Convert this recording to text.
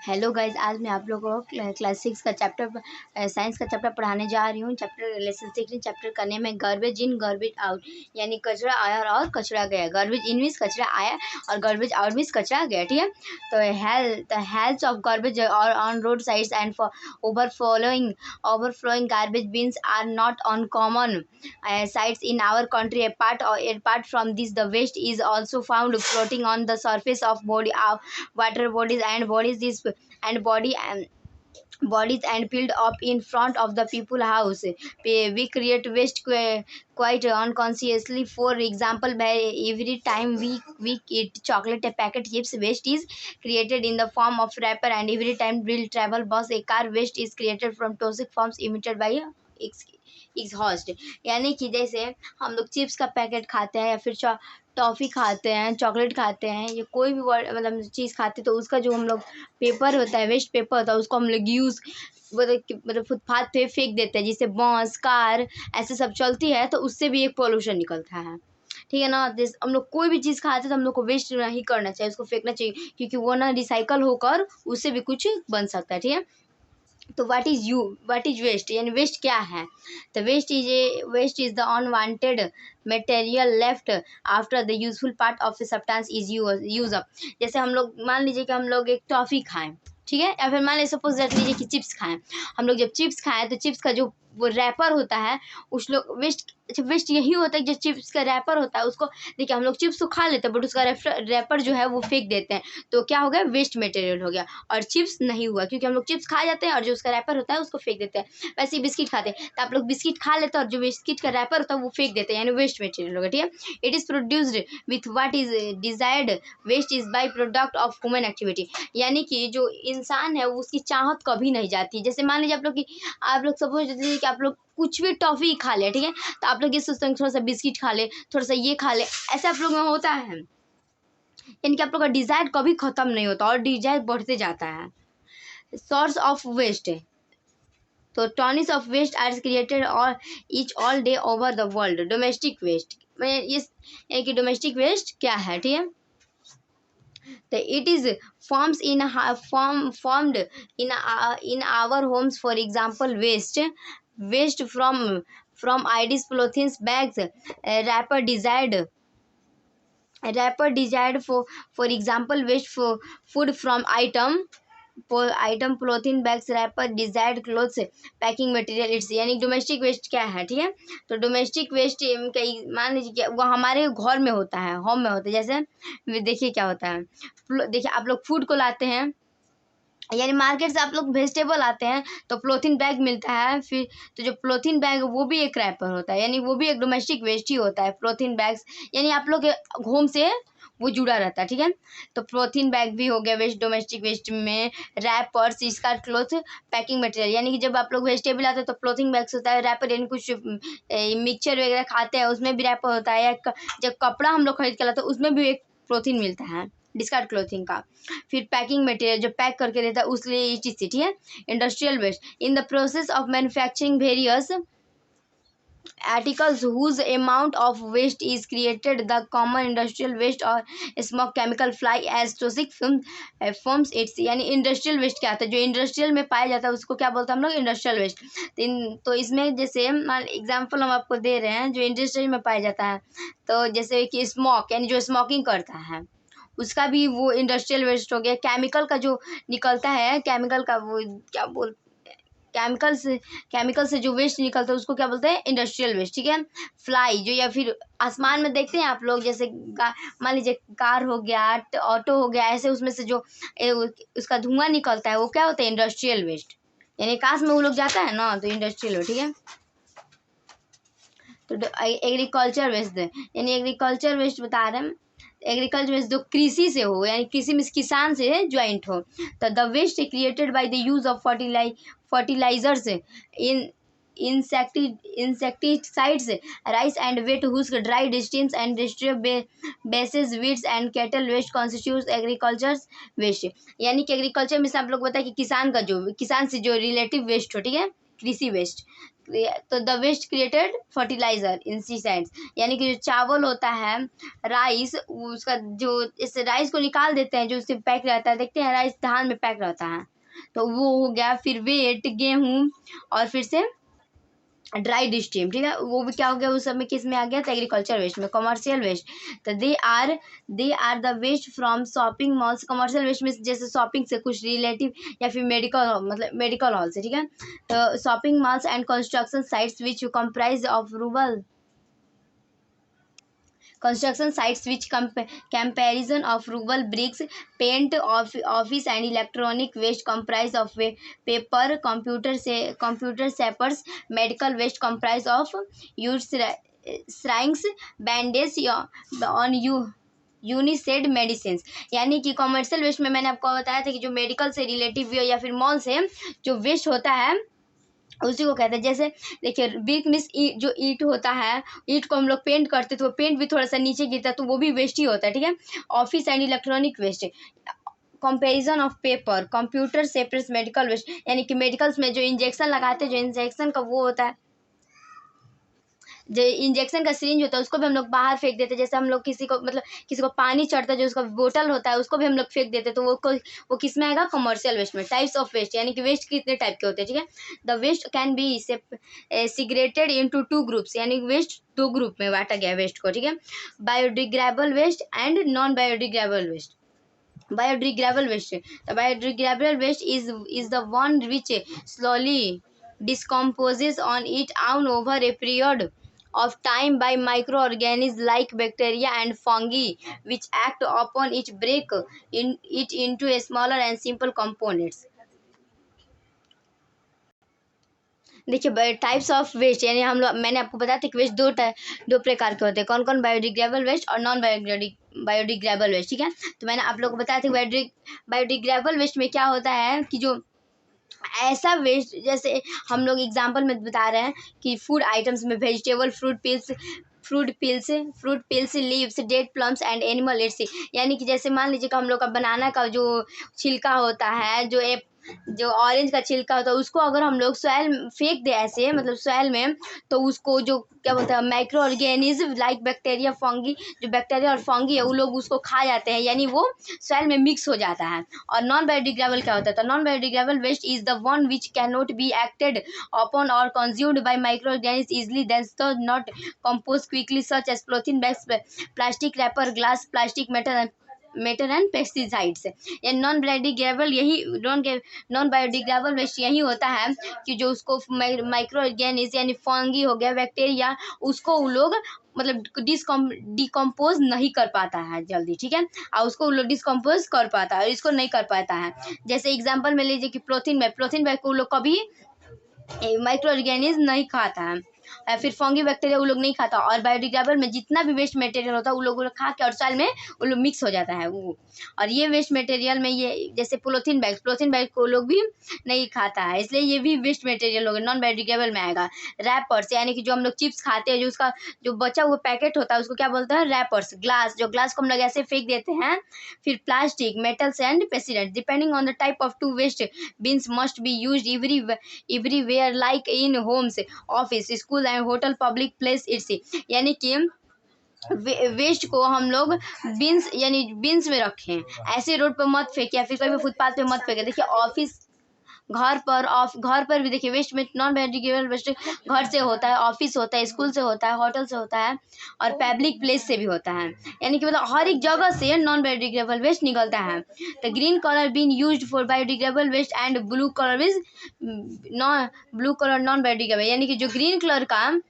Hello guys, आज मैं आप लोगों को क्लास 6 का चैप्टर साइंस का चैप्टर पढ़ाने जा रही हूँ। चैप्टर लेसन 6 चैप्टर का नेम है गार्बेज इन गार्बेज आउट, यानी कचरा आया और कचरा गया। गार्बेज इन मीन्स कचरा आया और गार्बेज आउट मीन्स कचरा गया। ठीक है, तो हेल्थ ऑफ गार्बेज और on road sides and for overflowing garbage bins are not uncommon sights in our country. Apart from this, the waste is also found floating on the surface of water bodies and bodies and filled up in front of the people house. We create waste quite unconsciously. For example, by every time we eat chocolate packet chips, waste is created in the form of wrapper, and every time we'll travel bus a car, waste is created from toxic forms emitted by exhaust. यानी कि जैसे हम लोग chips का packet खाते हैं या फिर टॉफ़ी खाते हैं, चॉकलेट खाते हैं, या कोई भी मतलब चीज़ खाते हैं, तो उसका जो हम लोग पेपर होता है, वेस्ट पेपर होता है, उसको हम लोग मतलब फुटपाथ पे फेंक देते हैं, जिससे बस कार ऐसे सब चलती है, तो उससे भी एक पोल्यूशन निकलता है। ठीक है ना। जैसे हम लोग कोई भी चीज़ खाते हैं तो हम लोग को वेस्ट नहीं करना चाहिए, उसको फेंकना चाहिए, क्योंकि वो ना रिसाइकल होकर उससे भी कुछ बन सकता है। ठीक है, तो व्हाट इज वेस्ट, यानी वेस्ट क्या है। तो waste is the unwanted material left after the useful part of the substance is use up. जैसे हम लोग मान लीजिए कि हम लोग एक टॉफ़ी खाएं, ठीक है, या फिर मान लीजिए सपोज रख लीजिए कि चिप्स खाएं। हम लोग जब चिप्स खाएं तो चिप्स का जो वो रैपर होता है, उस लोग वेस्ट यही होता है। जो चिप्स का रैपर होता है उसको देखिए, हम लोग चिप्स तो खा लेते हैं, बट उसका रैपर जो है वो फेंक देते हैं, तो क्या हो गया, वेस्ट मटेरियल हो गया। और चिप्स नहीं हुआ, क्योंकि हम लोग चिप्स खा जाते हैं और जो उसका रैपर होता है उसको फेंक देते हैं। वैसे ही बिस्किट खाते हैं तो आप लोग बिस्किट खा लेते हैं और जो बिस्किट का रैपर होता है वो फेंक देते हैं, यानी वेस्ट मटेरियल हो गया। ठीक है, it is produced with what is desired waste is by product of human activity. यानी कि जो इंसान है उसकी चाहत कभी नहीं जाती। जैसे मान लीजिए आप लोग सपोज लीजिए कि आप लोग कुछ भी टॉफ़ी खा ले, ठीक है, तो आप लोग ये सोचते हैं थोड़ा सा बिस्किट खा ले, थोड़ा सा ये खा ले, ऐसे आप लोग में होता है। यानी कि आप लोग का डिज़ायर कभी ख़त्म नहीं होता और डिज़ायर बढ़ते जाता है। सोर्स ऑफ वेस्ट, तो tonnes of waste are created और each all day over the world. Domestic waste में ये कि डोमेस्टिक वेस्ट क्या है। ठीक है, तो it is formed in our homes. For example, waste from IDs, polythene bags, wrapper desired for example, waste for food from item, polythene bags, wrapper, desired clothes, packing material it's. यानी domestic waste क्या है। ठीक है, तो domestic waste कई मान लीजिए कि वो हमारे घर में होता है, होम में होता है। जैसे देखिए क्या होता है, देखिए आप लोग फूड को लाते हैं, यानी मार्केट से आप लोग वेजिटेबल आते हैं तो पॉलीथीन बैग मिलता है। फिर तो जो पॉलीथीन बैग वो भी एक रैपर होता है, यानी वो भी एक डोमेस्टिक वेस्ट ही होता है। पॉलीथीन बैग्स यानी आप लोग के होम से वो जुड़ा रहता है। ठीक है, तो पॉलीथीन बैग भी हो गया वेस्ट, डोमेस्टिक वेस्ट में। Rappers, skirt, cloth, packing material, यानी कि जब आप लोग वेजिटेबल आते हैं तो पॉलीथीन बैग्स होता है। रैपर यानी कुछ मिक्सचर वगैरह खाते हैं उसमें भी रैपर होता है, या जब कपड़ा हम लोग खरीद के लाते हैं उसमें भी एक पॉलीथीन मिलता है, डिस्कार्ड क्लोथिंग का। फिर पैकिंग मटेरियल जो पैक करके देता है उसलिए ETC। ठीक है, industrial waste, in the process of manufacturing various articles whose amount of waste is created, the common industrial waste or smoke, chemical, fly as toxic forms its। यानी industrial waste क्या होता है, जो इंडस्ट्रियल में पाया जाता है उसको क्या बोलते हैं हम लोग, इंडस्ट्रियल वेस्ट। तो इसमें जैसे एग्जांपल हम आपको दे रहे हैं जो इंडस्ट्रियल में पाया जाता है, तो जैसे कि स्मोक, यानी जो स्मोकिंग करता है उसका भी वो इंडस्ट्रियल वेस्ट हो गया। केमिकल का जो निकलता है, केमिकल का वो क्या बोल केमिकल से जो वेस्ट निकलता है उसको क्या बोलते हैं, इंडस्ट्रियल वेस्ट। ठीक है, फ्लाई जो या फिर आसमान में देखते हैं आप लोग, जैसे मान लीजिए कार हो गया, ऑटो हो गया, ऐसे उसमें से जो उसका धुआं निकलता है वो क्या होता है, इंडस्ट्रियल वेस्ट। यानी आकाश में वो लोग जाता है ना, तो इंडस्ट्रियल वेस्ट। ठीक है, तो एग्रीकल्चर वेस्ट, यानी एग्रीकल्चर वेस्ट बता रहे हैं। एग्रीकल्चर वेस्ट जो कृषि से हो, यानी कृषि में किसान से ज्वाइंट हो। तो the waste created by the use of fertilizers in insecticides, rice and wet husk, dried stems and industrial bases, weeds and cattle waste constitutes agriculture waste। यानी कि एग्रीकल्चर में से आप लोग बताए कि किसान से जो रिलेटिव वेस्ट हो, ठीक है, कृषि वेस्ट, तो द वेस्ट क्रिएटेड फर्टिलाइजर इंसिसेंट्स, यानी कि जो चावल होता है, राइस, उसका जो इस राइस को निकाल देते हैं, जो उससे पैक रहता है, देखते हैं राइस धान में पैक रहता है, तो वो हो गया। फिर वेट गेहूँ, और फिर से ड्राइड स्टीम, ठीक है, वो भी क्या हो गया उस समय, किस में आ गया, तो एग्रीकल्चर वेस्ट में। कमर्शियल वेस्ट, तो they are the waste from shopping malls. Commercial waste में जैसे शॉपिंग से कुछ रिलेटिव, या फिर मेडिकल, मतलब मेडिकल हॉल से, ठीक है। तो shopping malls and construction sites which comprise of rural construction sites which comparison of ruble bricks, paint, office and electronic waste comprise of paper, computer sappers, medical waste comprise of used syringes, bandage on unused medicine. यानी कि commercial waste में मैंने आपको बताया था कि जो medical से रिलेटिव या फिर मॉल से जो वेस्ट होता है उसी को कहते हैं। जैसे देखिए ब्रिक मीन्स जो ईंट होता है, ईंट को हम लोग पेंट करते तो वो पेंट भी थोड़ा सा नीचे गिरता है, तो वो भी वेस्ट ही होता है, ठीक है। Office and electronic waste, comparison of paper, computer separate, medical waste, यानी कि मेडिकल्स में जो इंजेक्शन लगाते हैं, जो इंजेक्शन का वो होता है, जो इंजेक्शन का सिरिंज होता है उसको भी हम लोग बाहर फेंक देते हैं। जैसे हम लोग किसी को, मतलब किसी को पानी चढ़ता है, जो उसका बोतल होता है उसको भी हम लोग फेंक देते हैं, तो वो किस में आएगा, कमर्शियल वेस्ट में। टाइप्स ऑफ वेस्ट, यानी कि वेस्ट कितने टाइप के होते हैं, ठीक है। The waste can be segregated into 2 groups, यानी वेस्ट 2 ग्रुप में बांटा गया वेस्ट को, ठीक है। Biodegradable waste and non biodegradable waste. Biodegradable waste, the biodegradable waste is the one which slowly decomposes on its own over a period of time by microorganisms like bacteria and fungi, which act upon it, break it into a smaller and simple components. देखिए types of waste, यानी हम लोग, मैंने आपको बताया था कि waste दो प्रकार के होते हैं, कौन कौन, बायोडिग्रेडेबल वेस्ट और नॉन बायोडिग्रेडेबल वेस्ट, ठीक है। तो मैंने आप लोग को बताया था कि बायोडिग्रेडेबल वेस्ट में क्या होता है कि जो ऐसा वेस्ट, जैसे हम लोग एग्जांपल में बता रहे हैं कि फूड आइटम्स में vegetable, fruit peels, leaves, dead plums and animal aids, यानी कि जैसे मान लीजिए कि हम लोग का बनाना का जो छिलका होता है, जो ऑरेंज का छिलका होता है, उसको अगर हम लोग सॉइल फेंक दे ऐसे, मतलब सॉइल में, तो उसको जो क्या बोलते हैं, micro organism like bacteria, fungi, जो बैक्टीरिया और फंगी है वो लोग उसको खा जाते हैं, यानी वो सॉइल में मिक्स हो जाता है। और नॉन बायोडिग्रेडेबल क्या होता है, तो non biodegradable waste is the one which can not be acted upon और consumed by micro organism easily, that's not compose quickly, such as polythene bags, plastic wrapper, glass, plastic, metal and pesticides. या non biodegradable waste यही होता है कि जो उसको micro organism यानी fungi हो गया, बैक्टीरिया, उसको वो लोग मतलब डिकम्पोज नहीं कर पाता है जल्दी, ठीक है, और उसको वो लोग डिस्कम्पोज कर पाता है और इसको नहीं कर पाता है। जैसे एग्जांपल में लीजिए कि प्रोटीन बैग को वो लोग कभी माइक्रो ऑर्गेनिज्म नहीं खाता है, या फिर फंगी बैक्टीरिया वो लोग नहीं खाता। और बायोडिग्रेडेबल में जितना भी वेस्ट मटेरियल होता है वो लोग खा के और साल में वो लोग मिक्स हो जाता है वो। और ये वेस्ट मटेरियल में ये जैसे पॉलीथीन बैग को लोग भी नहीं खाता है, इसलिए ये भी वेस्ट मटेरियल होगा, नॉन बायोडिग्रेडेबल में आएगा। रैपर्स, यानी कि जो हम लोग चिप्स खाते हैं, जो उसका जो बचा हुआ पैकेट होता है उसको क्या बोलते हैं, रैपर्स। ग्लास, जो ग्लास को हम लोग ऐसे फेंक देते हैं। फिर plastic, metals and pesticides, depending on the type of two waste bins must be used everywhere like in homes, office, school and hotel, public place its, यानी कि वेस्ट को हम लोग बिन्स में रखें, ऐसे रोड पर मत फेंके या फिर कहीं फुटपाथ पे मत फेंके। देखिए ऑफिस, घर पर भी देखिए वेस्ट में नॉन बायोडिग्रेडेबल वेस्ट घर से होता है, ऑफिस होता है, स्कूल से होता है, होटल से होता है और पब्लिक प्लेस से भी होता है, यानी कि मतलब हर एक जगह से नॉन बायोडिग्रेडेबल वेस्ट निकलता है। तो green colour bin used for biodegradable waste and blue colour non biodegradable, यानी कि जो ग्रीन कलर का